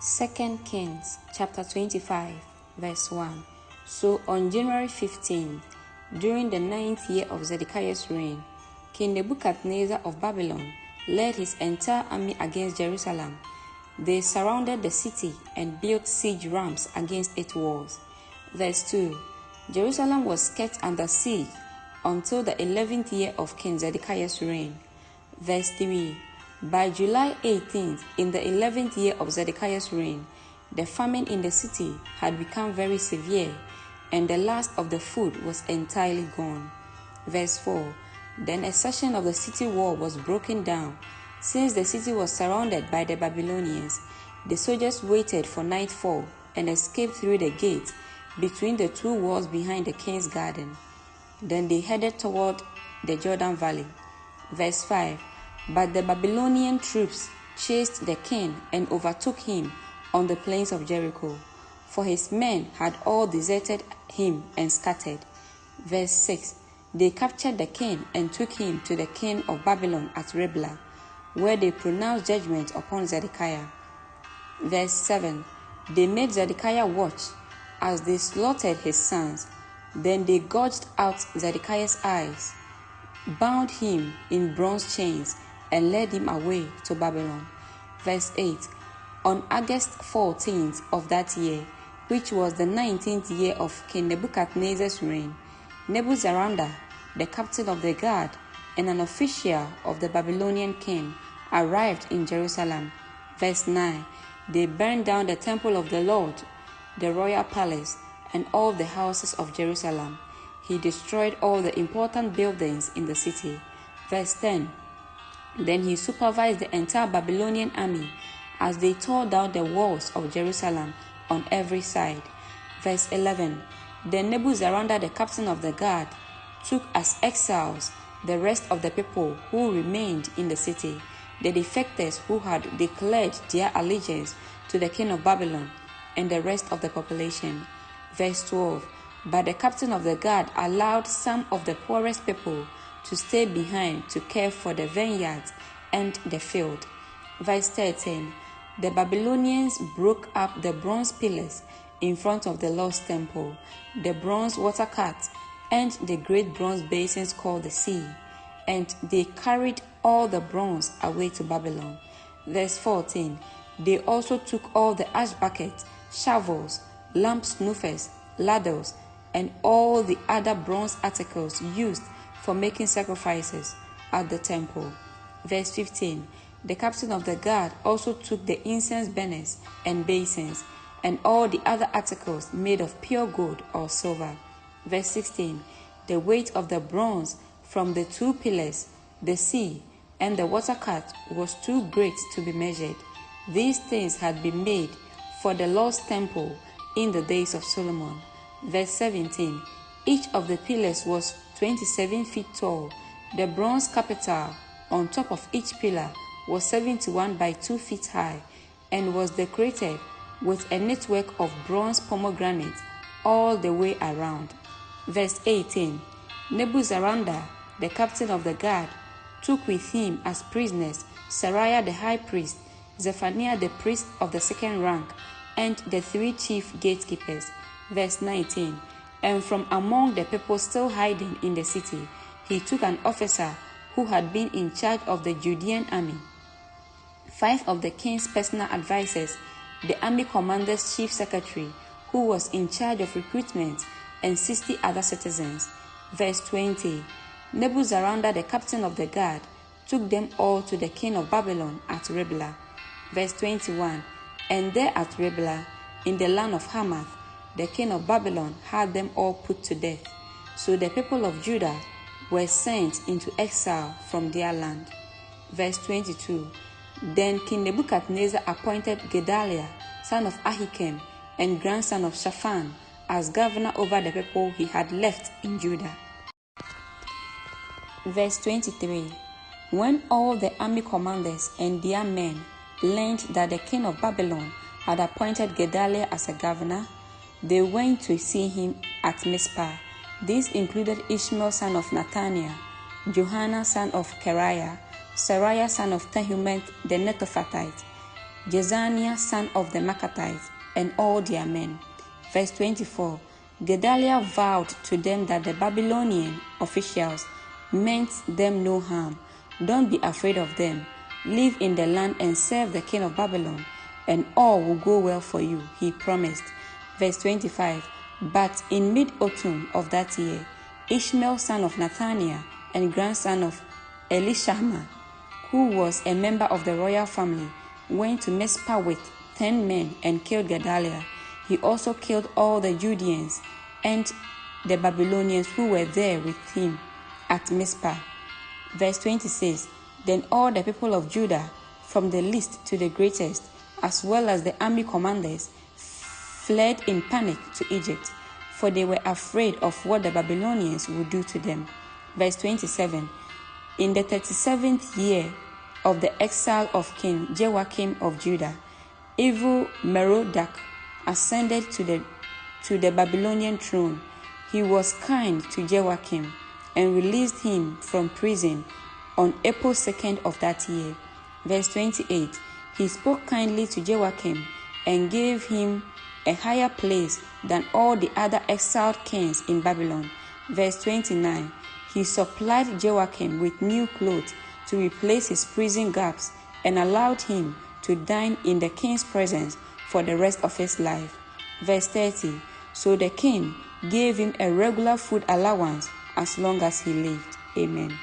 2 Kings chapter 25 verse 1. So on January 15th, during the 9th year of Zedekiah's reign, King Nebuchadnezzar of Babylon led his entire army against Jerusalem. They surrounded the city and built siege ramps against its walls. Verse 2. Jerusalem was kept under siege until the 11th year of King Zedekiah's reign. Verse 3. By July 18th, in the 11th year of Zedekiah's reign, the famine in the city had become very severe, and the last of the food was entirely gone. Verse 4. Then a section of the city wall was broken down. Since the city was surrounded by the Babylonians, the soldiers waited for nightfall and escaped through the gate between the two walls behind the king's garden. Then they headed toward the Jordan Valley. Verse 5. But the Babylonian troops chased the king and overtook him on the plains of Jericho, for his men had all deserted him and scattered. Verse 6. They captured the king and took him to the king of Babylon at Riblah, where they pronounced judgment upon Zedekiah. Verse 7. They made Zedekiah watch as they slaughtered his sons. Then they gouged out Zedekiah's eyes, bound him in bronze chains, and led him away to Babylon. Verse 8. On August 14th of that year, which was the 19th year of King Nebuchadnezzar's reign, Nebuzaradan, the captain of the guard and an official of the Babylonian king, arrived in Jerusalem. Verse 9. They burned down the temple of the Lord, the royal palace, and all the houses of Jerusalem. He destroyed all the important buildings in the city. Verse 10. Then he supervised the entire Babylonian army as they tore down the walls of Jerusalem on every side. Verse 11. Then Nebuzaradan, the captain of the guard, took as exiles the rest of the people who remained in the city, the defectors who had declared their allegiance to the king of Babylon, and the rest of the population. Verse 12. But the captain of the guard allowed some of the poorest people to stay behind to care for the vineyards and the field. Verse 13. The Babylonians broke up the bronze pillars in front of the Lord's temple, the bronze water carts, and the great bronze basins called the sea, and they carried all the bronze away to Babylon. Verse 14. They also took all the ash buckets, shovels, lamp snuffers, ladders, and all the other bronze articles used for making sacrifices at the temple. Verse 15. The captain of the guard also took the incense burners and basins, and all the other articles made of pure gold or silver. Verse 16. The weight of the bronze from the two pillars, the sea, and the water cart was too great to be measured. These things had been made for the Lord's temple in the days of Solomon. Verse 17. Each of the pillars was 27 feet tall. The bronze capital on top of each pillar was 71 by 2 feet high, and was decorated with a network of bronze pomegranates all the way around. Verse 18. Nebuzaradan, the captain of the guard, took with him as prisoners Seraiah the high priest, Zephaniah the priest of the second rank, and the 3 chief gatekeepers. Verse 19. And from among the people still hiding in the city, he took an officer who had been in charge of the Judean army, 5 of the king's personal advisers, the army commander's chief secretary, who was in charge of recruitment, and 60 other citizens. Verse 20. Nebuzaradan, the captain of the guard, took them all to the king of Babylon at Riblah. Verse 21. And there at Riblah, in the land of Hamath, the king of Babylon had them all put to death. So the people of Judah were sent into exile from their land. Verse 22. Then King Nebuchadnezzar appointed Gedaliah, son of Ahikam, and grandson of Shaphan, as governor over the people he had left in Judah. Verse 23. When all the army commanders and their men learned that the king of Babylon had appointed Gedaliah as a governor, they went to see him at Mizpah. These included Ishmael son of Nathaniah, Johanan son of Kariah, Seraiah son of Tehumet the Netophathite, Jezaniah son of the Maccathites, and all their men. Verse 24. Gedaliah vowed to them that the Babylonian officials meant them no harm. Don't be afraid of them. Live in the land and serve the king of Babylon, and all will go well for you, he promised. Verse 25. But in mid-autumn of that year, Ishmael son of Nathaniah and grandson of Elishama, who was a member of the royal family, went to Mizpah with 10 men and killed Gedaliah. He also killed all the Judeans and the Babylonians who were there with him at Mizpah. Verse 26. Then all the people of Judah, from the least to the greatest, as well as the army commanders, fled in panic to Egypt, for they were afraid of what the Babylonians would do to them. Verse 27. In the 37th year of the exile of King Jehoiakim of Judah, evil Merodach ascended to the Babylonian throne. He was kind to Jehoiakim and released him from prison on April 2nd of that year. Verse 28. He spoke kindly to Jehoiakim and gave him a higher place than all the other exiled kings in Babylon. Verse 29. He supplied Jehoiakim with new clothes to replace his prison gaps and allowed him to dine in the king's presence for the rest of his life. Verse 30. So the king gave him a regular food allowance as long as he lived. Amen.